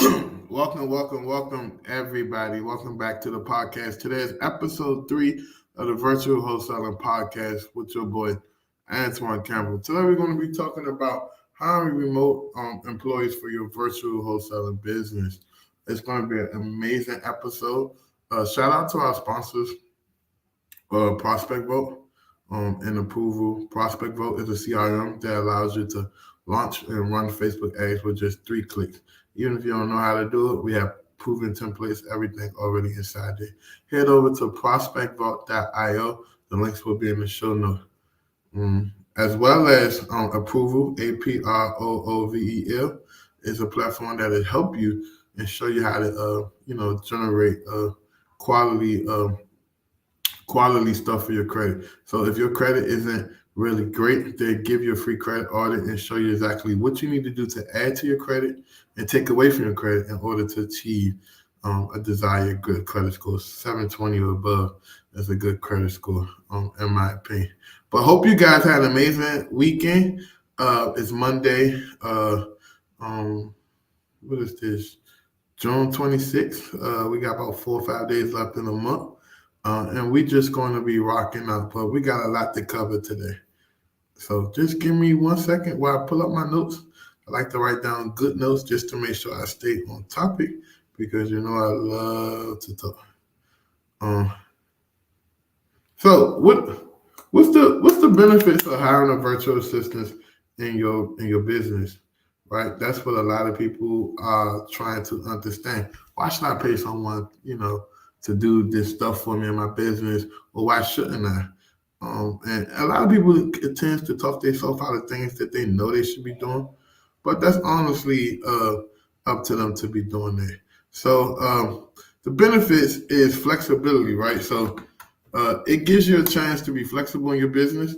Welcome, everybody. Welcome back to the podcast. Today is episode 3 of the Virtual Wholesaling Podcast with your boy, Antoine Campbell. Today, we're going to be talking about hiring remote employees for your virtual wholesaling business. It's going to be an amazing episode. Shout out to our sponsors, Prospect Vote and Approval. Prospect Vote is a CRM that allows you to launch and run Facebook ads with just 3 clicks. Even if you don't know how to do it, we have proven templates, everything already inside there. Head over to prospectvault.io. The links will be in the show notes. As well as Approval, APROOVEL, is a platform that will help you and show you how to, generate quality stuff for your credit. So if your credit isn't really great, they give you a free credit audit and show you exactly what you need to do to add to your credit and take away from your credit in order to achieve a desired good credit score. 720 or above is a good credit score, in my opinion. But hope you guys had an amazing weekend. It's Monday. What is this? June 26th. We got about 4 or 5 days left in the month. And we just going to be rocking out, but we got a lot to cover today. So just give me 1 second while I pull up my notes. I like to write down good notes just to make sure I stay on topic because I love to talk. So what's the benefits of hiring a virtual assistant in your business, right? That's what a lot of people are trying to understand. Why should I pay someone, to do this stuff for me in my business, or why shouldn't I? And a lot of people tend to talk themselves out of things that they know they should be doing, but that's honestly up to them to be doing that. So the benefits is flexibility, right? So it gives you a chance to be flexible in your business,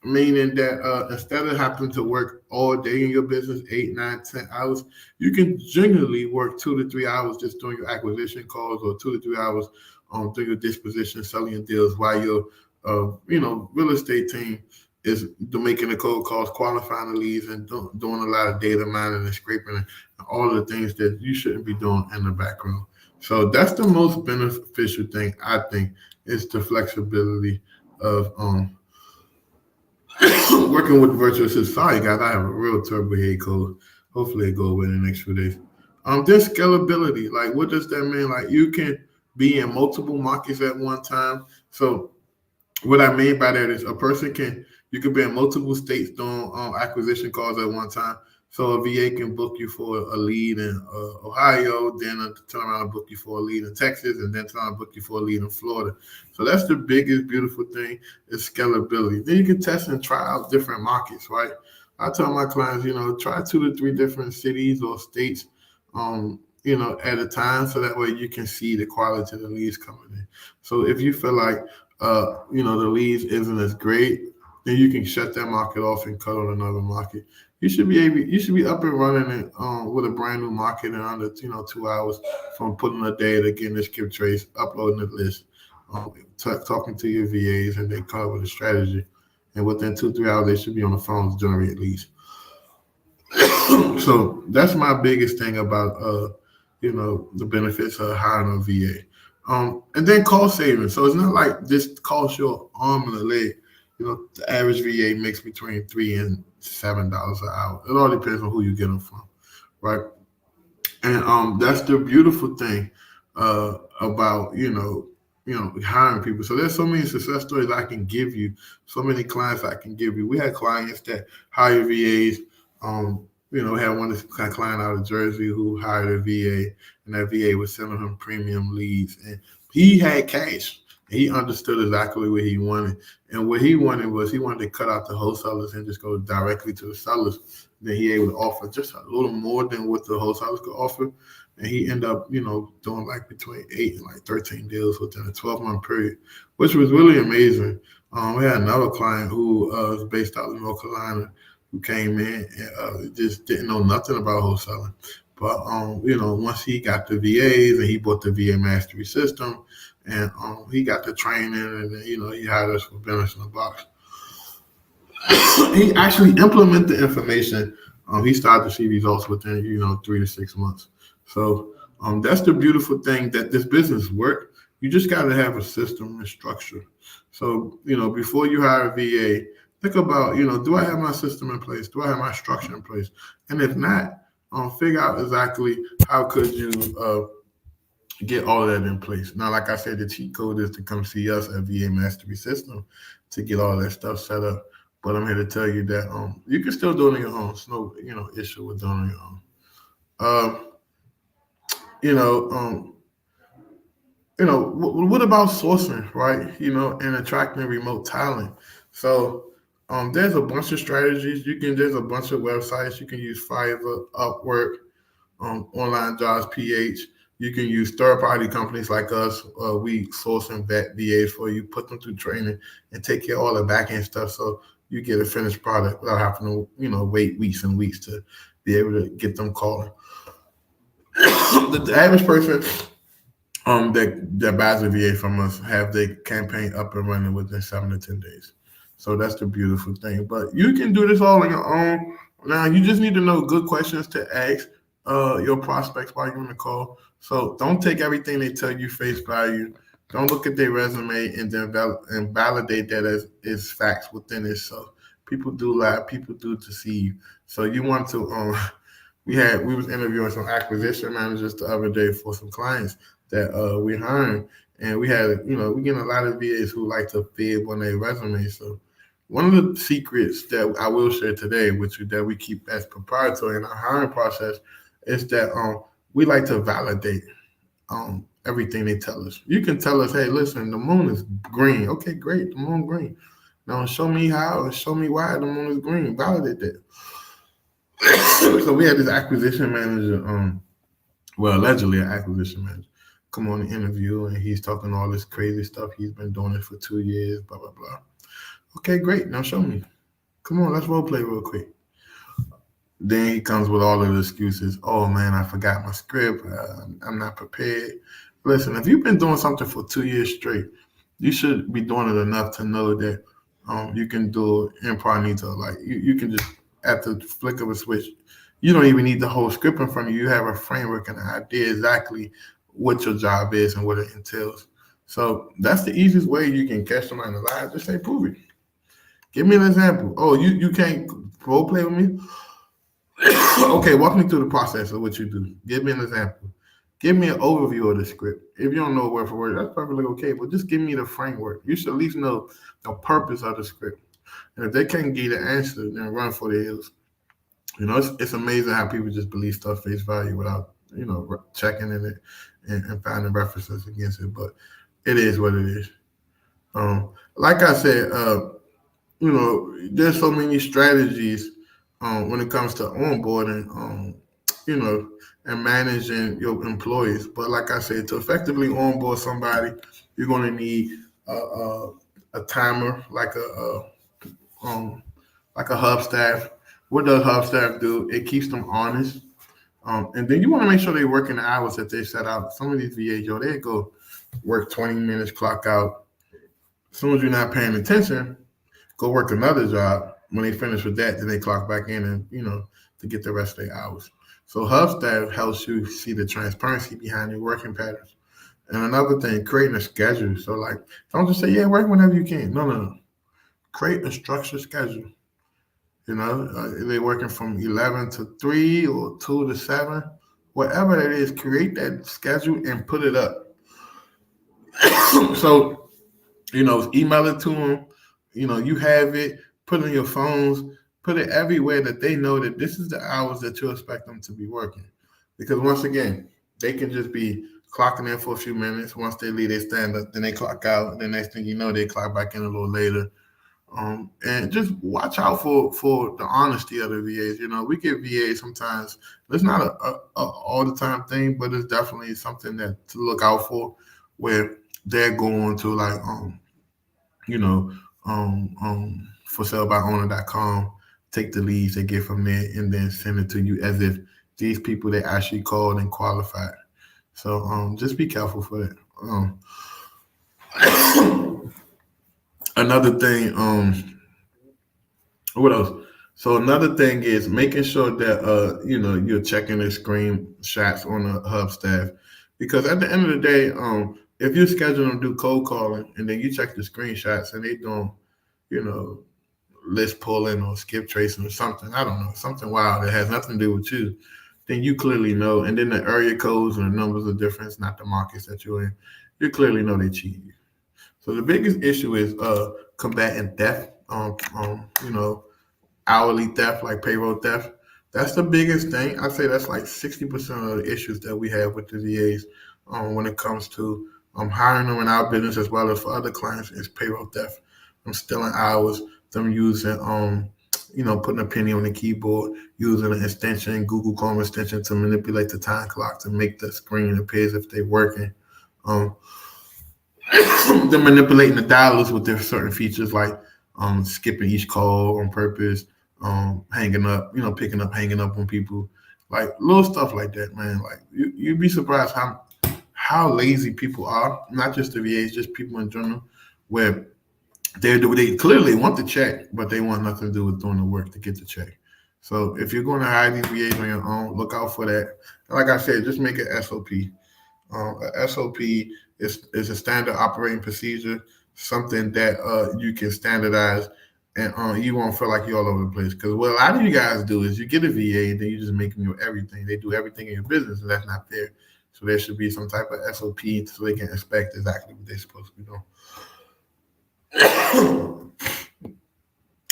meaning that instead of having to work all day in your business, 8, 9, 10 hours, you can generally work 2 to 3 hours just doing your acquisition calls, or 2 to 3 hours doing your disposition, selling your deals, while your real estate team is making the cold calls, qualifying the leads, and doing a lot of data mining and scraping and all the things that you shouldn't be doing in the background. So that's the most beneficial thing, I think, is the flexibility of working with virtual assistants. Sorry, guys, I have a real terrible head cold. Hopefully, it goes away in the next few days. There's scalability. Like, what does that mean? Like, you can be in multiple markets at one time. So, what I mean by that is you can be in multiple states doing acquisition calls at one time. So a VA can book you for a lead in Ohio, then turn around and book you for a lead in Texas, and then turn around and book you for a lead in Florida. So that's the biggest, beautiful thing is scalability. Then you can test and try out different markets, right? I tell my clients, try 2 to 3 different cities or states, at a time, so that way you can see the quality of the leads coming in. So if you feel like, the leads isn't as great, then you can shut that market off and cut on another market. You should be up and running it with a brand new market in under 2 hours from putting the data, getting the skip trace, uploading the list, talking to your VAs, and they come up with a strategy. And within 2-3 hours, they should be on the phone to generate leads. So that's my biggest thing about the benefits of hiring a VA. And then cost savings. So it's not like this costs your arm and a leg. The average VA makes between $3 and $7 an hour. It all depends on who you get them from, right? And that's the beautiful thing about hiring people. So there's so many success stories I can give you, so many clients I can give you. We had clients that hire VAs. We had one client out of Jersey who hired a VA, and that VA was sending him premium leads, and he had cash. He understood exactly what he wanted. And what he wanted to cut out the wholesalers and just go directly to the sellers. Then he able to offer just a little more than what the wholesalers could offer. And he ended up, doing like between 8 and like 13 deals within a 12-month period, which was really amazing. We had another client who was based out of North Carolina who came in and just didn't know nothing about wholesaling. But, once he got the VAs and he bought the VA mastery system, and he got the training, and then, he hired us for business in the box. He actually implemented the information. He started to see results within, 3 to 6 months. So that's the beautiful thing that this business work. You just got to have a system and structure. So before you hire a VA, think about do I have my system in place? Do I have my structure in place? And if not, figure out exactly how could you get all of that in place. Now, like I said, the cheat code is to come see us at VA Mastery System to get all that stuff set up. But I'm here to tell you that you can still do it on your own. It's no issue with doing it on your own. Uh, you know, um, what about sourcing, right? And attracting remote talent. So there's a bunch of strategies. There's a bunch of websites. You can use Fiverr, Upwork, Online Jobs PH. You can use third party companies like us. We source and vet VAs for you, put them through training, and take care of all the back end stuff. So you get a finished product without having to, wait weeks and weeks to be able to get them calling. The average person that buys a VA from us have their campaign up and running within 7 to 10 days. So that's the beautiful thing. But you can do this all on your own. Now you just need to know good questions to ask your prospects while you're on the call. So don't take everything they tell you face value. Don't look at their resume and then validate that as facts within it. So people do lie, people do deceive. So you want to we was interviewing some acquisition managers the other day for some clients that we hiring, and we had we getting a lot of VAs who like to fib on their resume. So one of the secrets that I will share today with you that we keep as proprietary in our hiring process is that we like to validate everything they tell us. You can tell us, hey, listen, the moon is green. Okay, great, the moon green. Now show me how and show me why the moon is green. Validate that. So we had this acquisition manager, allegedly an acquisition manager, come on the interview and he's talking all this crazy stuff. He's been doing it for 2 years, blah, blah, blah. Okay, great. Now show me. Come on, let's role play real quick. Then he comes with all of the excuses. Oh man, I forgot my script. I'm not prepared. Listen, if you've been doing something for 2 years straight, you should be doing it enough to know that you can do incognito. Like you can just at the flick of a switch. You don't even need the whole script in front of you. You have a framework and an idea exactly what your job is and what it entails. So that's the easiest way you can catch somebody in the lie. Just say, prove it. Give me an example. Oh, you can't role play with me? Okay, walk me through the process of what you do. Give me an example. Give me an overview of the script. If you don't know word for word, that's perfectly okay, but just give me the framework. You should at least know the purpose of the script. And if they can't give you the answer, then run for the hills. It's amazing how people just believe stuff face value without, checking in it and finding references against it. But it is what it is. Like I said, there's so many strategies when it comes to onboarding, and managing your employees. But like I said, to effectively onboard somebody, you're going to need a timer, like a hub staff. What does hub staff do? It keeps them honest. And then you want to make sure they work in the hours that they set out. Some of these VAs, they go work 20 minutes, clock out. As soon as you're not paying attention, go work another job. When they finish with that, then they clock back in and, to get the rest of their hours. So hub staff helps you see the transparency behind your working patterns. And another thing, creating a schedule. So don't just say, yeah, work whenever you can. No. Create a structured schedule. They're working from 11 to 3 or 2 to 7. Whatever it is, create that schedule and put it up. So, email it to them. You have it, put it in your phones, put it everywhere that they know that this is the hours that you expect them to be working. Because once again, they can just be clocking in for a few minutes. Once they leave, they stand up, then they clock out. And the next thing you know, they clock back in a little later. And just watch out for the honesty of the VAs. We get VAs sometimes. It's not a all the time thing, but it's definitely something that to look out for, where they're going to for salebyowner.com, take the leads they get from there, and then send it to you as if these people they actually called and qualified. So just be careful for that. Another thing, what else? So another thing is making sure that you're checking the screenshots on the hub staff, because at the end of the day, if you schedule them to do cold calling and then you check the screenshots and they don't, you know, list pulling or skip tracing or something, I don't know, something wild that has nothing to do with you, then you clearly know. And then the area codes and the numbers are different, it's not the markets that you're in. You clearly know they cheated you. So the biggest issue is combating theft. Hourly theft, like payroll theft. That's the biggest thing. I'd say that's like 60% of the issues that we have with the VAs when it comes to hiring them in our business as well as for other clients is payroll theft. I'm stealing hours, them using putting a penny on the keyboard, using an extension, Google Chrome extension to manipulate the time clock to make the screen appear as if they're working. Um, they're manipulating the dialers with their certain features like skipping each call on purpose, hanging up, picking up, hanging up on people, like little stuff like that, man. Like you'd be surprised how lazy people are, not just the VAs, just people in general, where they clearly want the check, but they want nothing to do with doing the work to get the check. So if you're going to hire these VAs on your own, look out for that. Like I said, just make an SOP. A SOP is a standard operating procedure, something that you can standardize, and you won't feel like you're all over the place. Because what a lot of you guys do is you get a VA, and then you just make them do everything. They do everything in your business, and that's not fair. So there should be some type of SOP so they can expect exactly what they're supposed to be doing.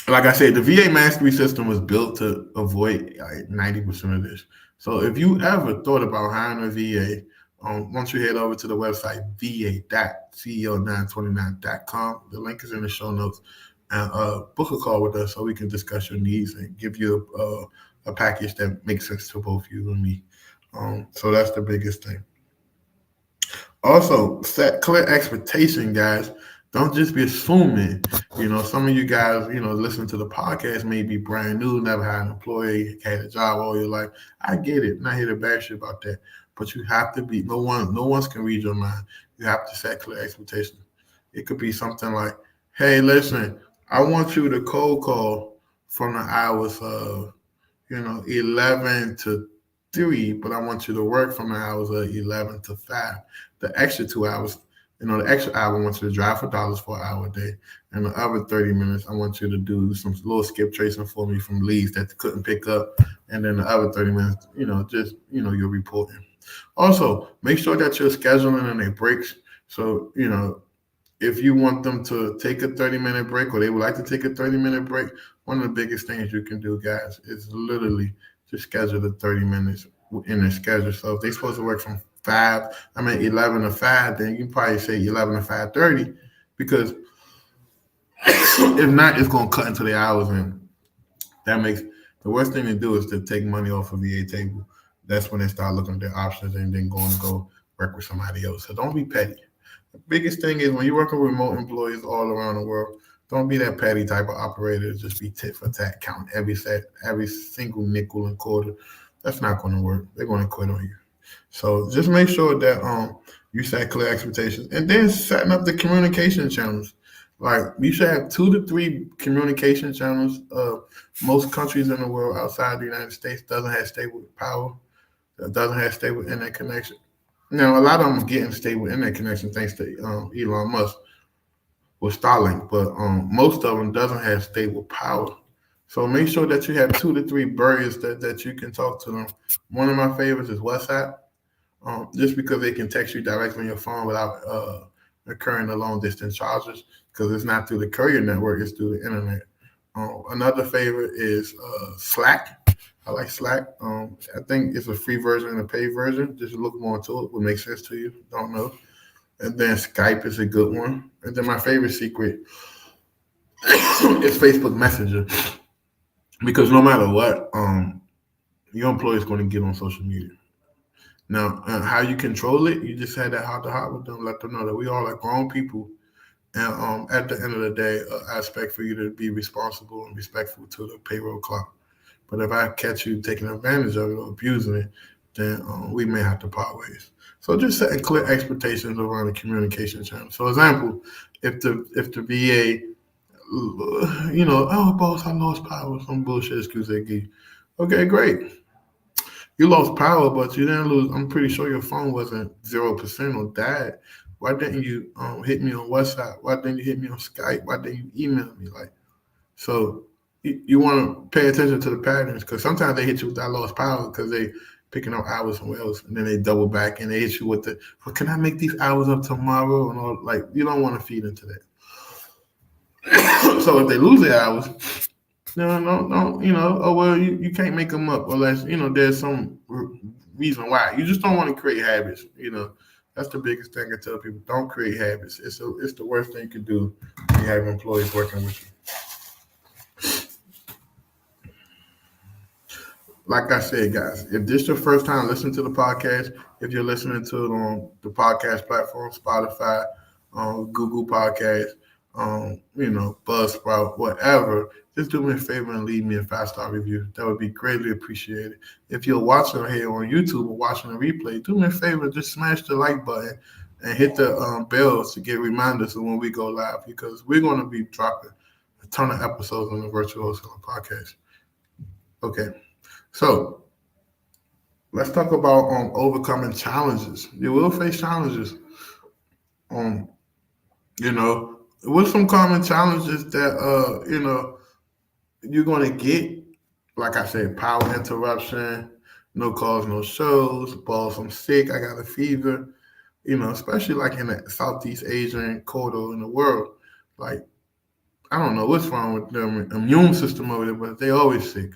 Like I said, the VA mastery system was built to avoid like 90% of this. So if you ever thought about hiring a VA, once you head over to the website va.ceo929.com, the link is in the show notes, and book a call with us so we can discuss your needs and give you a package that makes sense to both you and me. So that's the biggest thing. Also, set clear expectation, guys. Don't just be assuming. Some of you guys, listen to the podcast, may be brand new, never had an employee, had a job all your life. I get it. Not here to bash you about that. But you have to be, no one can read your mind. You have to set clear expectations. It could be something like, hey, listen, I want you to cold call from the hours of, 11 to 3, but I want you to work from the hours of 11 to 5. The extra 2 hours, the extra hour, I want you to drive for dollars for an hour a day. And the other 30 minutes, I want you to do some little skip tracing for me from leads that they couldn't pick up. And then the other 30 minutes, you're reporting. Also, make sure that you're scheduling in their breaks. So, if you want them to take a 30-minute break or they would like to take a 30-minute break, one of the biggest things you can do, guys, is literally just schedule the 30 minutes in their schedule. So if they're supposed to work from 11 to 5, then you can probably say 11 to 5:30, because if not, it's going to cut into the hours, and that makes the worst thing to do is to take money off of VA table. That's when they start looking at their options and then going to go work with somebody else. So don't be petty. The biggest thing is when you're working with remote employees all around the world, don't be that petty type of operator. Just be tit for tat, counting every single nickel and quarter. That's not going to work. They're going to quit on you. So just make sure that you set clear expectations, and then setting up the communication channels. Like you should have 2 to 3 communication channels. Most countries in the world outside the United States doesn't have stable power, doesn't have stable internet connection. Now a lot of them are getting stable internet connection thanks to Elon Musk with Starlink, but most of them doesn't have stable power. So make sure that you have 2 to 3 barriers that you can talk to them. One of my favorites is WhatsApp. Just because they can text you directly on your phone without incurring the long distance charges, because it's not through the courier network, it's through the internet. Another favorite is Slack. I like Slack. I think it's a free version and a paid version. Just look more into it. What makes sense to you? Don't know. And then Skype is a good one. And then my favorite secret is Facebook Messenger, because no matter what, your employee is going to get on social media. Now, how you control it, you just had that heart to heart with them, let them know that we all are grown people. And at the end of the day, I expect for you to be responsible and respectful to the payroll clock. But if I catch you taking advantage of it or abusing it, then we may have to part ways. So just setting clear expectations around the communication channel. So example, if the VA Oh, boss, I lost power. Some bullshit excuse they give you. Okay, great. You lost power, but you didn't lose. I'm pretty sure your phone wasn't 0% or died. Why didn't you hit me on WhatsApp? Why didn't you hit me on Skype? Why didn't you email me? Like, so you want to pay attention to the patterns because sometimes they hit you with that lost power because they picking up hours somewhere else, and then they double back and they hit you with the, well, can I make these hours up tomorrow? And all, like, you don't want to feed into that. So if they lose their hours, no, no, no, oh, well, you can't make them up unless, there's some reason why. You just don't want to create habits. That's the biggest thing I tell people. Don't create habits. It's the worst thing you can do when you have employees working with you. Like I said, guys, if this is your first time listening to the podcast, if you're listening to it on the podcast platform, Spotify, Google Podcast, Buzzsprout, whatever, just do me a favor and leave me a 5-star review. That would be greatly appreciated. If you're watching here on YouTube or watching a replay, do me a favor, just smash the like button and hit the bells to get reminders of when we go live because we're going to be dropping a ton of episodes on the Virtual Wholesaling Podcast. Okay. So let's talk about overcoming challenges. You will face challenges. Um, what's some common challenges that you're gonna get? Like I said, power interruption, no calls, no shows, boss, I'm sick, I got a fever. Especially like in the Southeast Asian corridor in the world. Like, I don't know what's wrong with their immune system over there, but they always sick.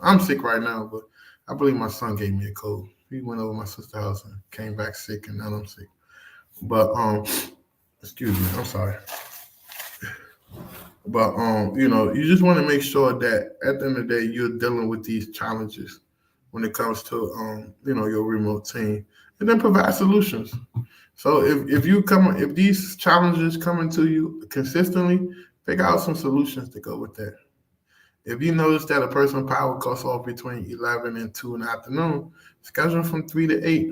I'm sick right now, but I believe my son gave me a cold. He went over my sister's house and came back sick, and now I'm sick. But excuse me, I'm sorry. But you just want to make sure that at the end of the day you're dealing with these challenges when it comes to your remote team, and then provide solutions. So if these challenges coming to you consistently, figure out some solutions to go with that. If you notice that a person's power cuts off between 11 and 2 in the afternoon, schedule from 3 to 8,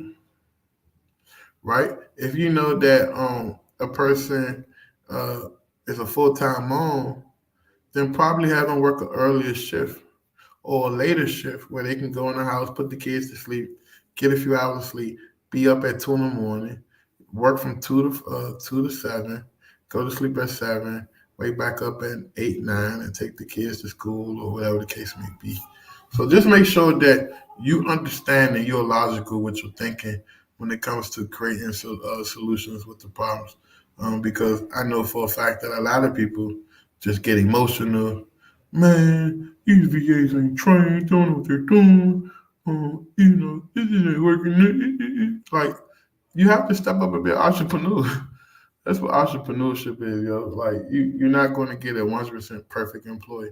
right? If you know that a person is a full-time mom, then probably have them work an earlier shift or a later shift where they can go in the house, put the kids to sleep, get a few hours of sleep, be up at 2 in the morning, work from 2 to 7, go to sleep at 7, wake back up at 8, 9, and take the kids to school or whatever the case may be. So just make sure that you understand and you're logical with your thinking when it comes to creating solutions with the problems. Because I know for a fact that a lot of people just get emotional. Man, these VAs ain't trained, don't know what they're doing. This isn't working. Like, you have to step up and be an entrepreneur. That's what entrepreneurship is, yo. Like, you're not going to get a 100% perfect employee.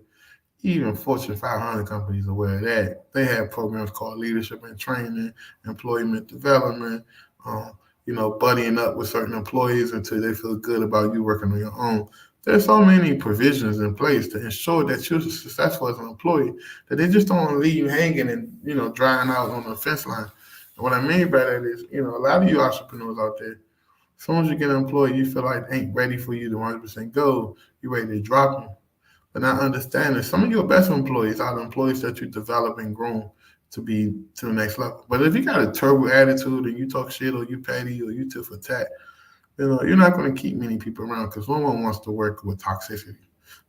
Even Fortune 500 companies are aware of that. They have programs called leadership and training, employment development, buddying up with certain employees until they feel good about you working on your own. There's so many provisions in place to ensure that you're successful as an employee that they just don't leave you hanging and, drying out on the fence line. And what I mean by that is, a lot of you entrepreneurs out there, as soon as you get an employee you feel like ain't ready for you to 100% go, you're ready to drop them. But I understand that some of your best employees are the employees that you develop and grown to be to the next level. But if you got a turbo attitude and you talk shit or you petty or you tit for tat, you're not going to keep many people around because no one wants to work with toxicity.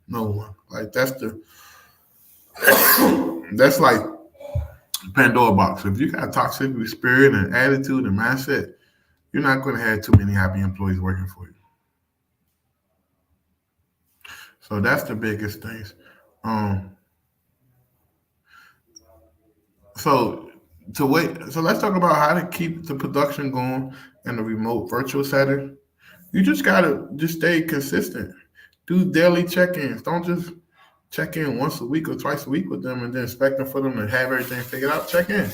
No one. Like that's like Pandora box. If you got toxicity spirit and attitude and mindset, you're not going to have too many happy employees working for you. So that's the biggest things. Um, so so let's talk about how to keep the production going in the remote virtual setting. You just gotta just stay consistent. Do daily check-ins. Don't just check in once a week or twice a week with them and then expect them for them to have everything figured out. Check in.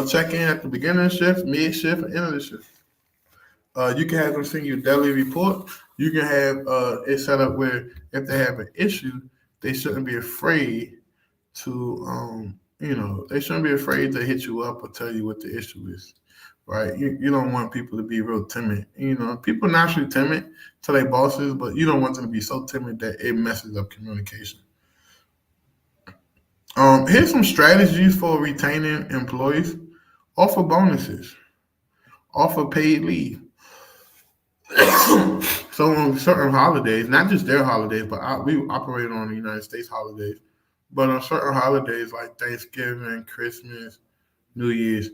Check in at the beginning of the shift, mid shift, and end of the shift. You can have them send you a daily report. You can have it set up where if they have an issue, they shouldn't be afraid to they shouldn't be afraid to hit you up or tell you what the issue is, right? You don't want people to be real timid. People naturally timid to their bosses, but you don't want them to be so timid that it messes up communication. Here's some strategies for retaining employees. Offer bonuses. Offer paid leave. So on certain holidays, not just their holidays, but we operate on the United States holidays. But on certain holidays like Thanksgiving, Christmas, New Year's,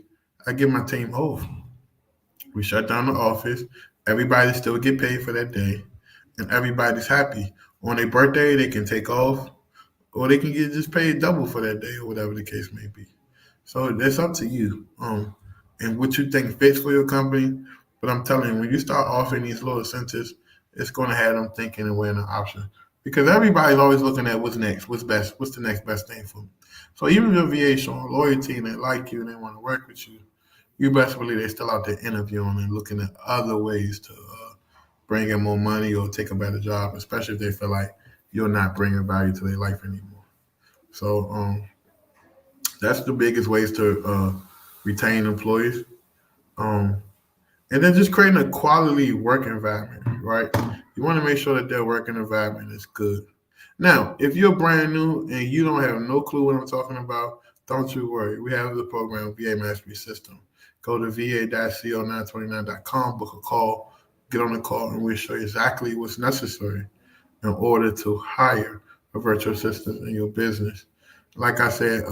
I give my team off. We shut down the office. Everybody still get paid for that day, and everybody's happy. On their birthday, they can take off, or they can get just paid double for that day, or whatever the case may be. So it's up to you, and what you think fits for your company. But I'm telling you, when you start offering these little incentives, it's going to have them thinking and weighing an option. Because everybody's always looking at what's next, what's best, what's the next best thing for me. So even if your VA showing loyalty and they like you and they want to work with you, you best believe they're still out there interviewing and looking at other ways to bring in more money or take a better job, especially if they feel like you're not bringing value to their life anymore. So that's the biggest ways to retain employees. Um, and then just creating a quality work environment, right? You want to make sure that their working environment is good. Now, if you're brand new and you don't have no clue what I'm talking about, don't you worry. We have the program VA Mastery System. Go to va-co929.com, book a call, get on the call, and we'll show you exactly what's necessary in order to hire a virtual assistant in your business. Like I said,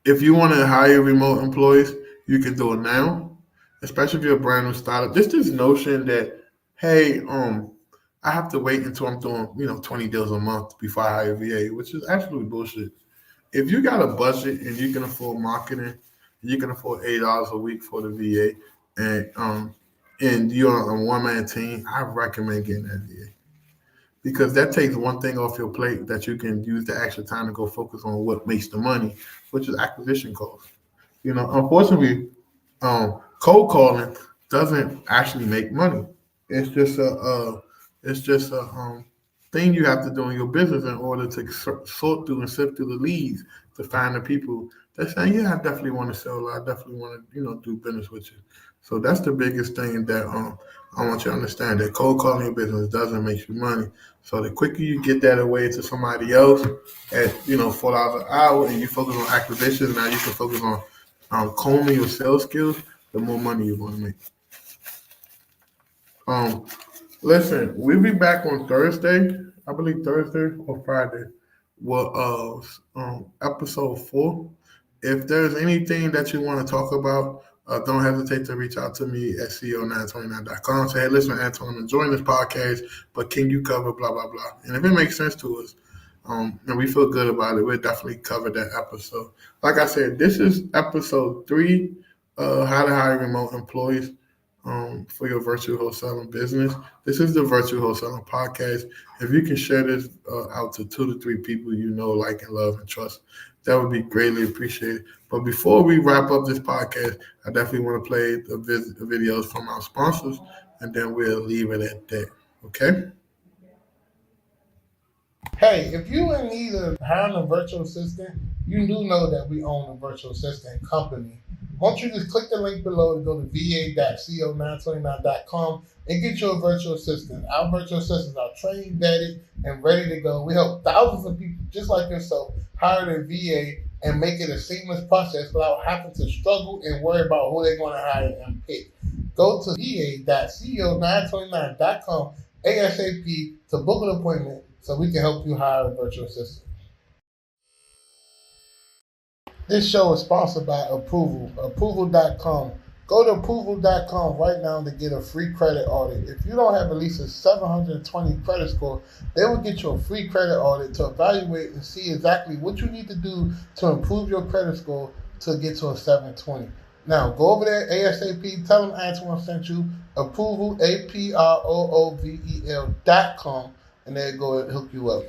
if you want to hire remote employees, you can do it now, especially if you're a brand new startup. Just this notion that, hey, I have to wait until I'm doing, 20 deals a month before I hire a VA, which is absolutely bullshit. If you got a budget and you can afford marketing, you can afford $8 a week for the VA, and you're on a one-man team, I recommend getting that VA. Because that takes one thing off your plate that you can use the extra time to go focus on what makes the money, which is acquisition costs. Unfortunately, cold calling doesn't actually make money. It's just a thing you have to do in your business in order to sort through and sift through the leads to find the people that say, yeah, I definitely want to sell. I definitely want to do business with you. So that's the biggest thing that I want you to understand, that cold calling your business doesn't make you money. So the quicker you get that away to somebody else at $4 an hour, and you focus on acquisitions, now you can focus on combing your sales skills, the more money you're going to make. Listen, we'll be back on Thursday. I believe Thursday or Friday. Well, episode 4. If there's anything that you want to talk about, don't hesitate to reach out to me at co929.com. Say, hey, listen, Antoine, I'm enjoying this podcast, but can you cover blah, blah, blah? And if it makes sense to us, and we feel good about it, we'll definitely cover that episode. Like I said, this is episode 3, how to hire remote employees for your virtual wholesaling business. This is the Virtual Wholesaling Podcast. If you can share this out to 2 to 3 people you know, like, and love, and trust, that would be greatly appreciated. But before we wrap up this podcast, I definitely want to play the videos from our sponsors, and then we'll leave it at that. Okay? Hey, if you're in need of hiring a virtual assistant, you do know that we own a virtual assistant company. Why don't you just click the link below to go to va-co929.com and get your virtual assistant. Our virtual assistants are trained, vetted, and ready to go. We help thousands of people just like yourself hire their VA and make it a seamless process without having to struggle and worry about who they're going to hire and pick. Go to va-co929.com ASAP to book an appointment so we can help you hire a virtual assistant. This show is sponsored by Approval.com. Go to Approval.com right now to get a free credit audit. If you don't have at least a 720 credit score, they will get you a free credit audit to evaluate and see exactly what you need to do to improve your credit score to get to a 720. Now, go over there ASAP. Tell them Antoine sent you. Approval, APROOVEL.com, and they'll go and hook you up.